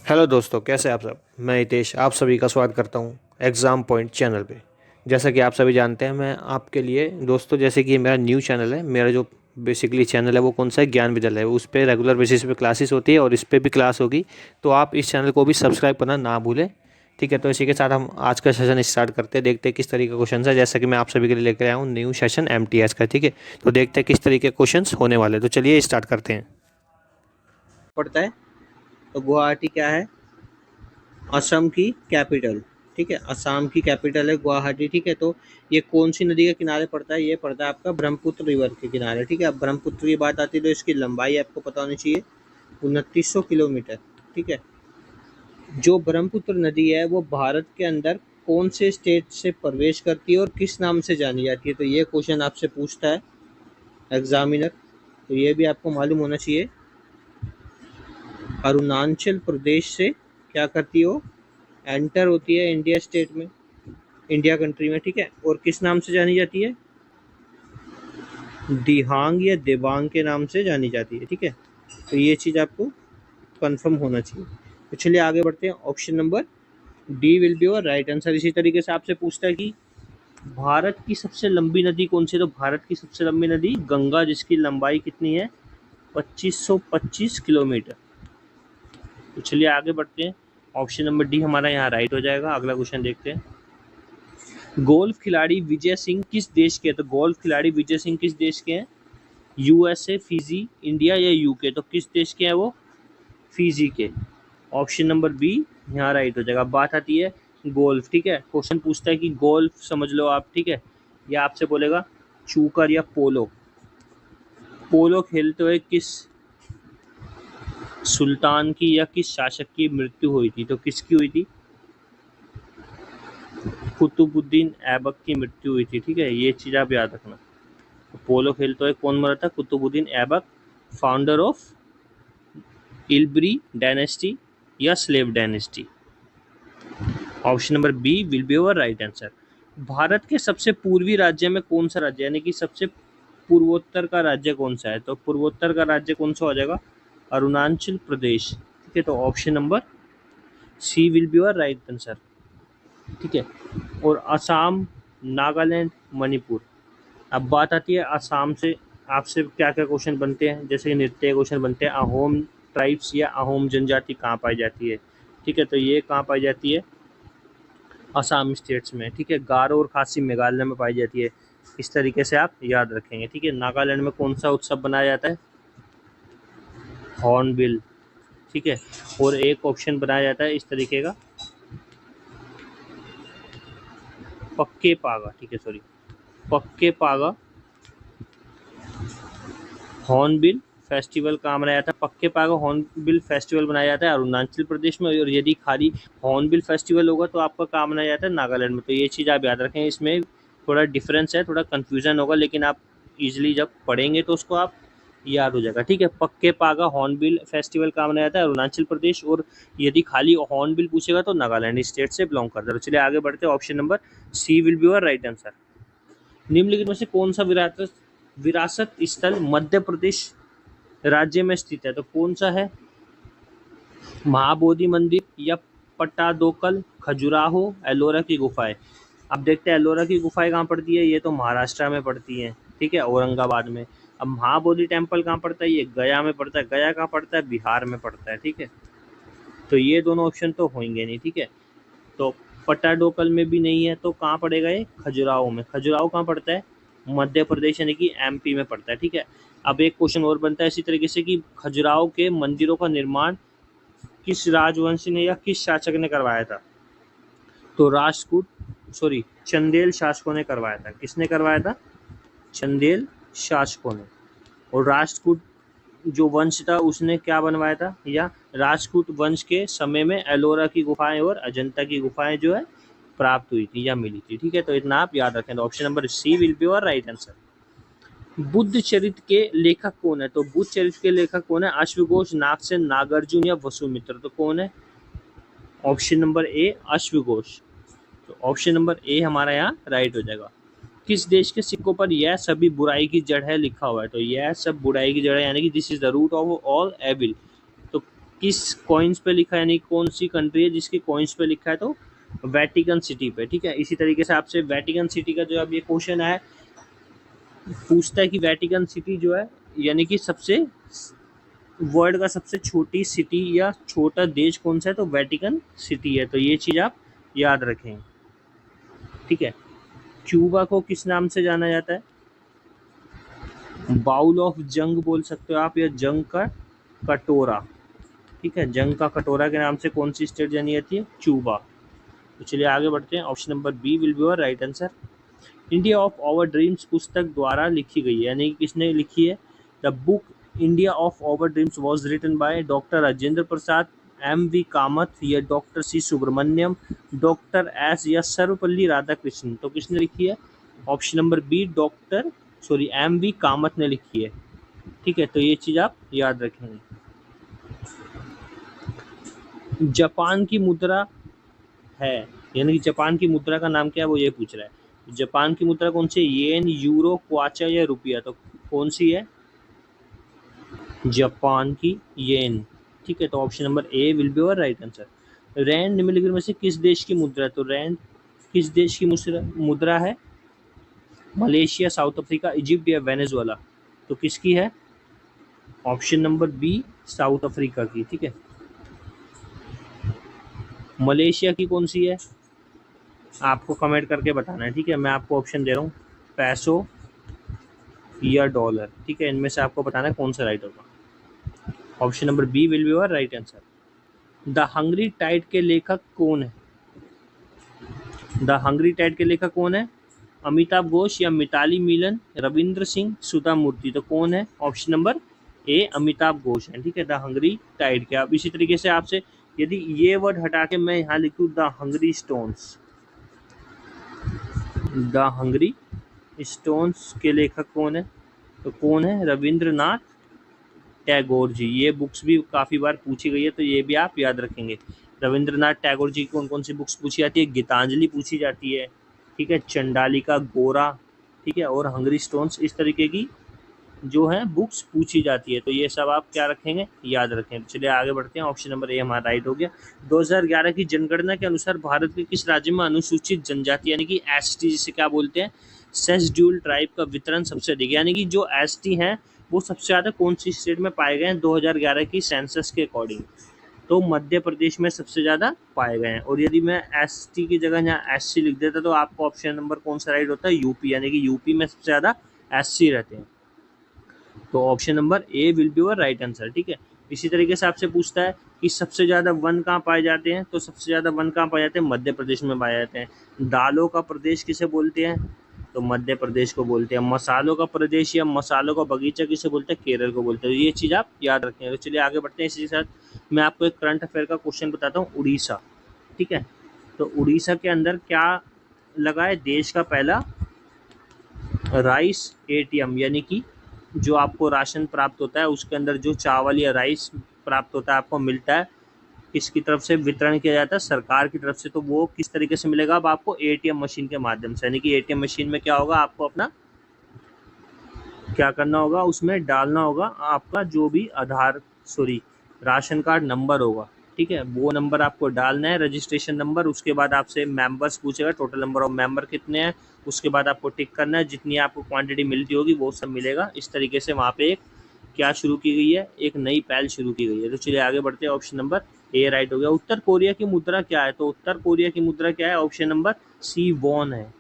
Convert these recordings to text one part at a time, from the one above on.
Hello दोस्तों, कैसे हैं आप सब। मैं हितेश आप सभी का स्वागत करता हूं एग्ज़ाम पॉइंट चैनल पे। जैसा कि आप सभी जानते हैं, मैं आपके लिए दोस्तों, जैसे कि मेरा न्यू चैनल है, मेरा जो बेसिकली चैनल है वो कौन सा है, ज्ञान विद्यालय है। उस पर रेगुलर बेसिस पे क्लासेस होती है और इस पर भी क्लास होगी। तो आप इस चैनल को भी सब्सक्राइब करना ना भूलें। ठीक है, तो इसी के साथ हम आज का सेशन स्टार्ट करते हैं। देखते हैं किस तरीके के क्वेश्चन है। जैसा कि मैं आप सभी के लिए लेकर आया हूँ न्यू सेशन MTS का। ठीक है, तो देखते हैं किस तरीके के क्वेश्चन होने वाले हैं। तो चलिए स्टार्ट करते हैं। पड़ता है तो गुवाहाटी क्या है? असम की कैपिटल। ठीक है, असम की कैपिटल है गुवाहाटी। ठीक है, तो ये कौन सी नदी के किनारे पड़ता है? ये पड़ता है आपका ब्रह्मपुत्र रिवर के किनारे। ठीक है, अब ब्रह्मपुत्र की बात आती है तो इसकी लंबाई आपको पता होनी चाहिए 2900 किलोमीटर। ठीक है, जो ब्रह्मपुत्र नदी है वो भारत के अंदर कौन से स्टेट से प्रवेश करती है और किस नाम से जानी जाती है? तो ये क्वेश्चन आपसे पूछता है एग्जामिनर, तो ये भी आपको मालूम होना चाहिए। अरुणाचल प्रदेश से क्या करती हो, एंटर होती है इंडिया स्टेट में, इंडिया कंट्री में। ठीक है, और किस नाम से जानी जाती है? दिहांग या देवांग के नाम से जानी जाती है। ठीक है, तो ये चीज़ आपको कंफर्म होना चाहिए। तो चलिए आगे बढ़ते हैं। Option number D will be your right answer. इसी तरीके से आपसे पूछता है कि भारत की सबसे लंबी नदी कौन सी है? तो भारत की सबसे लंबी नदी गंगा, जिसकी लंबाई कितनी है? 2525 किलोमीटर। तो चलिए आगे बढ़ते हैं। ऑप्शन नंबर डी हमारा यहाँ राइट हो जाएगा। अगला क्वेश्चन देखते हैं। गोल्फ खिलाड़ी विजय सिंह किस देश के हैं? तो गोल्फ खिलाड़ी विजय सिंह किस देश के हैं? USA, फिजी, इंडिया या यूके? तो किस देश के हैं वो? फिजी के। ऑप्शन नंबर बी यहाँ राइट हो जाएगा। बात आती है गोल्फ। ठीक है, क्वेश्चन पूछता है कि गोल्फ समझ लो आप। ठीक है, या आपसे बोलेगा चूकर या पोलो। पोलो खेलते हुए किस सुल्तान की या किस शासक की मृत्यु हुई थी? तो किसकी हुई थी? कुतुबुद्दीन ऐबक की मृत्यु हुई थी। ठीक है, ये चीज़ आप याद रखना। तो पोलो खेलते हुए कौन मरा था? Qutbuddin Aibak, founder of Ilbari dynasty या slave dynasty. Option number B will be your right answer. Bharat के सबसे पूर्वी राज्य में कौन सा राज्य, यानी कि सबसे पूर्वोत्तर का राज्य कौन सा है? तो पूर्वोत्तर का राज्य कौन सा हो जाएगा? अरुणाचल प्रदेश। ठीक है, तो option number C will be your right answer. ठीक है, और असम, नागालैंड, मणिपुर। अब बात आती है असम से। आपसे क्या क्या क्वेश्चन बनते हैं? जैसे कि नृत्य के क्वेश्चन बनते हैं। अहोम ट्राइब्स या अहोम जनजाति कहाँ पाई जाती है? ठीक है, तो ये कहाँ पाई जाती है? असम स्टेट्स में। ठीक है, गारो और खासी मेघालय में पाई जाती है। इस तरीके से आप याद रखेंगे। ठीक है, नागालैंड में कौन सा उत्सव बनाया जाता है? हॉर्नबिल। ठीक है, और एक ऑप्शन बनाया जाता है इस तरीके का, पक्के पागा। ठीक है, सॉरी, पक्के पागा हॉर्नबिल फेस्टिवल कहाँ मनाया जाता है? पक्के पागा हॉर्नबिल फेस्टिवल मनाया जाता है अरुणाचल प्रदेश में। और यदि खाली हॉर्नबिल फेस्टिवल होगा तो आपका कहाँ मनाया जाता है? नागालैंड में। तो ये चीज़ आप याद रखें। इसमें थोड़ा डिफरेंस है, थोड़ा कन्फ्यूजन होगा, लेकिन आप इजिली जब पढ़ेंगे तो उसको आप याद हो जाएगा। ठीक है, पक्के पागा हॉर्नबिल फेस्टिवल कहाँ मनाया जाता है? अरुणाचल प्रदेश। और यदि खाली हॉर्नबिल पूछेगा तो नागालैंड स्टेट से बिलोंग करता है। तो चलिए आगे बढ़ते हैं। Option number C will be your right answer. निम्नलिखित में से कौन सा विरासत विरासत स्थल मध्य प्रदेश राज्य में स्थित है? तो कौन सा है? महाबोधि मंदिर या पट्टादोकल, खजुराहो, एलोरा की गुफाएं। अब देखते हैं एलोरा की गुफाएं कहाँ पड़ती है। ये तो महाराष्ट्र में पड़ती हैं। ठीक है, औरंगाबाद में। अब महाबोधि टेम्पल कहाँ पड़ता है? ये गया में पड़ता है। गया कहाँ पड़ता है? बिहार में पड़ता है। ठीक है, तो ये दोनों ऑप्शन तो होंगे नहीं। ठीक है, तो पट्टाडोकल में भी नहीं है, तो कहाँ पड़ेगा ये? खजुराहो में। खजुराहो कहाँ पड़ता है? मध्य प्रदेश यानी कि MP में पड़ता है। ठीक है, अब एक क्वेश्चन और बनता है इसी तरीके से कि खजुराहो के मंदिरों का निर्माण किस राजवंश ने या किस शासक ने करवाया था? तो राष्ट्रकूट, सॉरी, चंदेल शासकों ने करवाया था। किसने करवाया था? चंदेल शासकों ने। और राष्ट्रकूट जो वंश था उसने क्या बनवाया था? या राजपूत वंश के समय में एलोरा की गुफाएं और अजंता की गुफाएं जो है प्राप्त हुई थी या मिली थी। ठीक है, तो इतना आप याद रखें। तो option number C will be your right answer. Buddhacharita के लेखक कौन है? तो बुद्ध चरित्र के लेखक कौन है? अश्वघोष, नागसेन, नागार्जुन या वसुमित्र? तो कौन है? ऑप्शन नंबर ए अश्वघोष। तो ऑप्शन नंबर ए हमारा यहाँ राइट हो जाएगा। किस देश के सिक्कों पर यह सभी बुराई की जड़ है लिखा हुआ है? तो यह सब बुराई की जड़ है, यानी कि this is the root of all evil. तो किस कॉइन्स पे लिखा है, यानी कौन सी कंट्री है जिसके कॉइन्स पे लिखा है, तो वेटिकन सिटी पे। ठीक है, इसी तरीके से आपसे वेटिकन सिटी का जो अब ये क्वेश्चन है पूछता है कि वेटिकन सिटी जो है यानी कि सबसे वर्ल्ड का सबसे छोटी सिटी या छोटा देश कौन सा है, तो वेटिकन सिटी है। तो ये चीज़ आप याद रखें। ठीक है, क्यूबा को किस नाम से जाना जाता है? बाउल ऑफ जंग बोल सकते हो आप, या जंग का कटोरा। ठीक है, जंग का कटोरा के नाम से कौन सी स्टेट जानी जाती है? क्यूबा। तो चलिए आगे बढ़ते हैं। Option number B will be your right answer. India of our dreams पुस्तक द्वारा लिखी गई है, यानी कि किसने लिखी है? The book India of our dreams was written by doctor Rajendra Prasad, M V Kamath, या doctor C Subramaniam, doctor S, या सर्वपल्ली राधाकृष्णन। तो किसने लिखी है? Option number B M V Kamath ने लिखी है। ठीक है, तो ये चीज़ आप याद रखेंगे। जापान की मुद्रा है, यानी कि जापान की मुद्रा का नाम क्या है, वो ये पूछ रहा है। जापान की मुद्रा कौन सी है? येन, यूरो, क्वाचा या रुपया? तो कौन सी है? जापान की येन। ठीक है, तो option number A will be your right answer. Rand निम्नलिखित में से किस देश की मुद्रा है? तो रैंड किस देश की मुद्रा है? मलेशिया, साउथ अफ्रीका, इजिप्ट या वेनेजुएला? तो किसकी है? Option number B South Africa की। ठीक है, मलेशिया की कौन सी है? आपको कमेंट करके बताना है। ठीक है, मैं आपको ऑप्शन दे रहा हूँ, पैसो या डॉलर। ठीक है, इनमें से आपको बताना है कौन सा राइट होगा। Option number B will be your right answer. The Hungry Tide के लेखक कौन है? द हंग्री टाइड के लेखक कौन है? अमिताभ घोष या मिताली मिलन, रविंद्र सिंह, सुधा मूर्ति? तो कौन है? ऑप्शन नंबर ए अमिताभ घोष है। ठीक है, द हंग्री टाइड के। अब इसी तरीके से आपसे यदि ये वर्ड हटा के मैं यहाँ लिखूँ the hungry stones, the hungry stones के लेखक कौन है? तो कौन है? रविंद्रनाथ टैगोर जी। ये बुक्स भी काफ़ी बार पूछी गई है, तो ये भी आप याद रखेंगे। रविंद्रनाथ टैगोर जी की कौन कौन सी बुक्स पूछी जाती है? गीतांजलि पूछी जाती है, ठीक है, चंडालिका, गोरा, ठीक है, और हंग्री स्टोन्स, इस तरीके की जो है बुक्स पूछी जाती है। तो ये सब आप क्या रखेंगे? याद रखें। चलिए आगे बढ़ते हैं। ऑप्शन नंबर ए हमारा राइट हो गया। 2011 की जनगणना के अनुसार भारत के किस राज्य में अनुसूचित जनजाति यानी कि एसटी जिसे क्या बोलते हैं, शेड्यूल्ड ट्राइब का वितरण सबसे अधिक, यानी कि जो एसटी हैं वो सबसे ज़्यादा कौन सी स्टेट में पाए गए हैं 2011 की सेंसस के अकॉर्डिंग? तो मध्य प्रदेश में सबसे ज़्यादा पाए गए हैं। और यदि मैं एसटी की जगह यहाँ एससी लिख देता तो आपको ऑप्शन नंबर कौन सा राइट होता है? यूपी, यानी कि यूपी में सबसे ज़्यादा एससी रहते हैं। तो option number A will be your right answer. ठीक है, इसी तरीके से आपसे पूछता है कि सबसे ज़्यादा वन कहाँ पाए जाते हैं, तो सबसे ज़्यादा वन कहाँ पाए जाते हैं? मध्य प्रदेश में पाए जाते हैं। दालों का प्रदेश किसे बोलते हैं? तो मध्य प्रदेश को बोलते हैं। मसालों का प्रदेश या मसालों का बगीचा किसे बोलते हैं? केरल को बोलते हैं। ये चीज़ आप याद रखें। तो चलिए आगे बढ़ते हैं। इसी के साथ मैं आपको एक करंट अफेयर का क्वेश्चन बताता हूँ, उड़ीसा। ठीक है, तो उड़ीसा के अंदर क्या लगा है? देश का पहला राइस एटीएम, यानी कि जो आपको राशन प्राप्त होता है उसके अंदर जो चावल या राइस प्राप्त होता है आपको मिलता है, किसकी तरफ से वितरण किया जाता है? सरकार की तरफ से। तो वो किस तरीके से मिलेगा? अब आपको एटीएम मशीन के माध्यम से, यानी कि एटीएम मशीन में क्या होगा? आपको अपना क्या करना होगा? उसमें डालना होगा आपका जो भी राशन कार्ड नंबर होगा। ठीक है, वो नंबर आपको डालना है, रजिस्ट्रेशन नंबर। उसके बाद आपसे मेंबर्स पूछेगा, टोटल नंबर ऑफ मेंबर कितने हैं। उसके बाद आपको टिक करना है, जितनी आपको क्वांटिटी मिलती होगी वो सब मिलेगा। इस तरीके से वहाँ पे एक क्या शुरू की गई है? एक नई पहल शुरू की गई है। तो चलिए आगे बढ़ते हैं। ऑप्शन नंबर ए राइट हो गया। उत्तर कोरिया की मुद्रा क्या है? तो उत्तर कोरिया की मुद्रा क्या है? ऑप्शन नंबर सी वॉन है।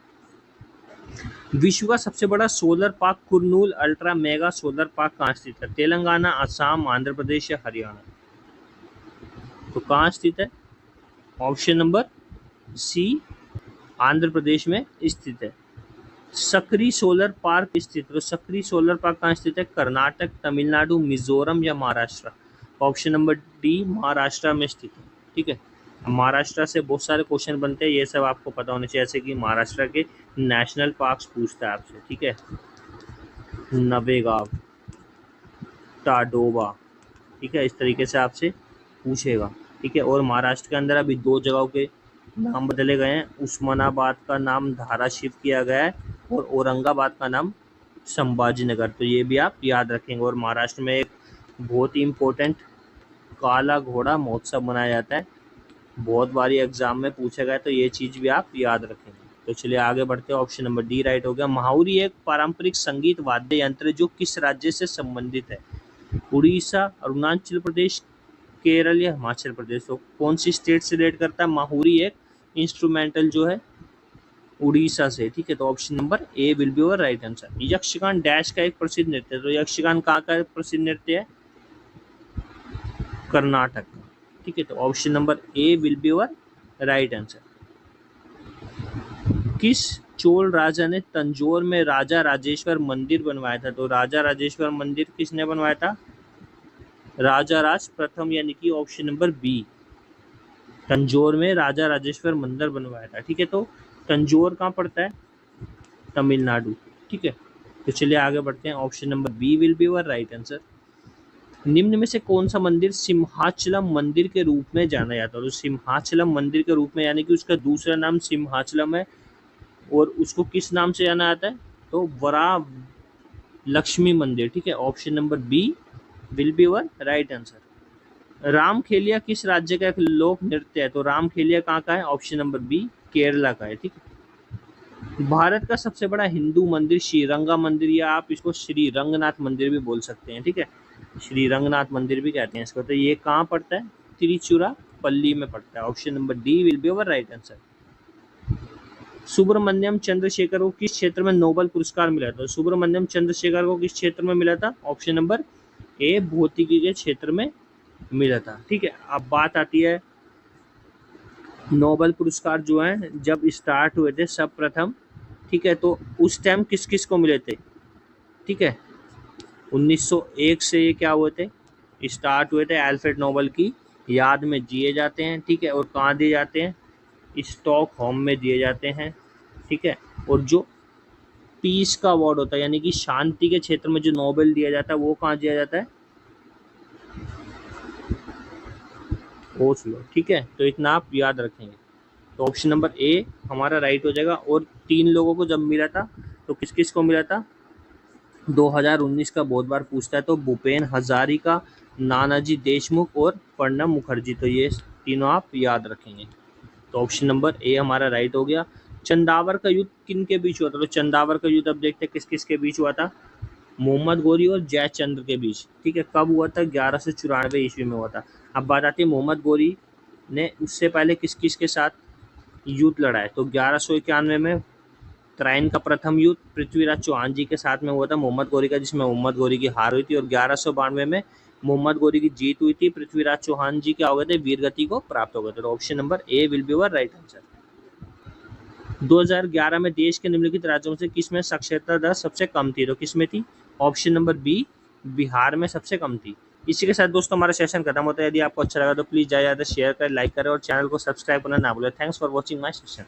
विश्व का सबसे बड़ा solar park Kurnool ultra mega solar park कहाँ स्थित है? तेलंगाना, असम, आंध्र प्रदेश या हरियाणा? तो कहाँ स्थित है? ऑप्शन नंबर सी आंध्र प्रदेश में स्थित है। सक्री सोलर पार्क स्थित, तो सक्री सोलर पार्क कहाँ स्थित है? कर्नाटक, तमिलनाडु, मिजोरम या Maharashtra? Option number D Maharashtra में स्थित है। ठीक है, महाराष्ट्र से बहुत सारे क्वेश्चन बनते हैं, ये सब आपको पता होने चाहिए। जैसे कि महाराष्ट्र के नेशनल पार्क्स पूछता है आपसे। ठीक है, नवेगांव, टाडोबा, ठीक है, इस तरीके से आपसे पूछेगा। ठीक है, और महाराष्ट्र के अंदर अभी 2 जगहों के नाम बदले गए हैं। उस्मानाबाद का नाम धाराशिव किया गया है और औरंगाबाद का नाम संभाजी नगर। तो ये भी आप याद रखेंगे। और महाराष्ट्र में एक बहुत ही इम्पोर्टेंट काला घोड़ा महोत्सव मनाया जाता है। बहुत बारी एग्जाम में पूछा गया, तो ये चीज भी आप याद रखेंगे। तो चलिए आगे बढ़ते हैं। ऑप्शन नंबर डी राइट हो गया। महाउरी एक पारंपरिक संगीत वाद्य यंत्र है जो किस राज्य से संबंधित है? उड़ीसा, अरुणाचल प्रदेश, केरल या हिमाचल प्रदेश? तो कौन सी स्टेट से रिलेट करता है महाउरी एक इंस्ट्रूमेंटल जो है? उड़ीसा से, ठीक है। तो option number A will be your right answer. Yakshagana dash का एक प्रसिद्ध नृत्य है? तो यक्षगान कहाँ का प्रसिद्ध नृत्य है? कर्नाटक का, ठीक है। तो option number A will be your right answer. किस चोल राजा ने तंजौर में राजा राजेश्वर मंदिर बनवाया था? तो राजा राजेश्वर मंदिर किसने बनवाया था? राजा राज प्रथम, यानी कि ऑप्शन नंबर बी। तंजौर में राजा राजेश्वर मंदिर बनवाया था, ठीक है। तो तंजौर कहाँ पड़ता है? तमिलनाडु, ठीक है। तो चलिए आगे बढ़ते हैं। Option number B will be your right answer. निम्न में से कौन सा मंदिर सिंहाचलम मंदिर के रूप में जाना जाता है? तो सिंहाचलम मंदिर के रूप में, यानी कि उसका दूसरा नाम सिंहाचलम है, और उसको किस नाम से जाना जाता है? तो वरा लक्ष्मी मंदिर, ठीक है। Option number B will be your right answer. Ramkheliya किस राज्य का एक लोक नृत्य है? तो रामखेलिया कहाँ का है? ऑप्शन नंबर बी केरला का है, ठीक है। भारत का सबसे बड़ा हिंदू मंदिर श्रीरंगा मंदिर, या आप इसको श्री रंगनाथ मंदिर भी बोल सकते हैं, ठीक है। श्री रंगनाथ मंदिर भी कहते हैं इसको। तो ये कहाँ पड़ता है? तिरुचिरापल्ली में पड़ता है। Option number D will be your right answer. Subrahmanyan Chandrasekhar को किस क्षेत्र में नोबेल पुरस्कार मिला था? सुब्रमण्यम चंद्रशेखर को किस क्षेत्र में मिला था? ऑप्शन नंबर ए भौतिकी के क्षेत्र में मिला था, ठीक है। अब बात आती है नोबेल पुरस्कार जो है जब स्टार्ट हुए थे सब प्रथम, ठीक है, तो उस टाइम किस किस को मिले थे? ठीक है, 1901 से ये क्या हुए थे? स्टार्ट हुए थे। अल्फ्रेड नोबेल की याद में दिए जाते हैं, ठीक है। और कहाँ दिए जाते हैं? स्टॉकहोम में दिए जाते हैं, ठीक है। और जो पीस का अवार्ड होता है, यानी कि शांति के क्षेत्र में जो नोबेल दिया जाता है, वो कहाँ दिया जाता है? ओस्लो, ठीक है। तो इतना आप याद रखेंगे। तो ऑप्शन नंबर ए हमारा राइट हो जाएगा। और 3 लोगों को जब मिला था, तो किस किस को मिला था? 2019 का बहुत बार पूछता है, तो भूपेन हजारिका, नानाजी देशमुख और प्रणब मुखर्जी। तो ये तीनों आप याद रखेंगे। तो ऑप्शन नंबर ए हमारा राइट हो गया। चंदावर का युद्ध किन के बीच हुआ था? तो चंदावर का युद्ध अब देखते हैं किस किस के बीच हुआ था। मोहम्मद गोरी और जयचंद्र के बीच, ठीक है। कब हुआ था? 1194 ईस्वी में हुआ था। अब बात आती है मोहम्मद गोरी ने उससे पहले किस किस के साथ युद्ध लड़ा है? तो 1191 में त्राइन का प्रथम युद्ध पृथ्वीराज चौहान जी के साथ में हुआ था मोहम्मद गोरी का, जिसमें मोहम्मद गोरी की हार हुई थी। और 1192 में मोहम्मद गोरी की जीत हुई थी। पृथ्वीराज चौहान जी क्या हो गए थे? वीरगति को प्राप्त हो गए थे। तो option number A will be your right answer. 2011 में देश के निम्नलिखित राज्यों में से किसमें साक्षरता दर सबसे कम थी? तो किसमें थी? ऑप्शन नंबर बी बिहार में सबसे कम थी। इसी के साथ दोस्तों हमारा सेशन खत्म होता है। यदि आपको अच्छा लगा तो प्लीज़ ज़्यादा से ज़्यादा शेयर करें, लाइक करें और चैनल को सब्सक्राइब करना ना भूलें। Thanks for watching my session.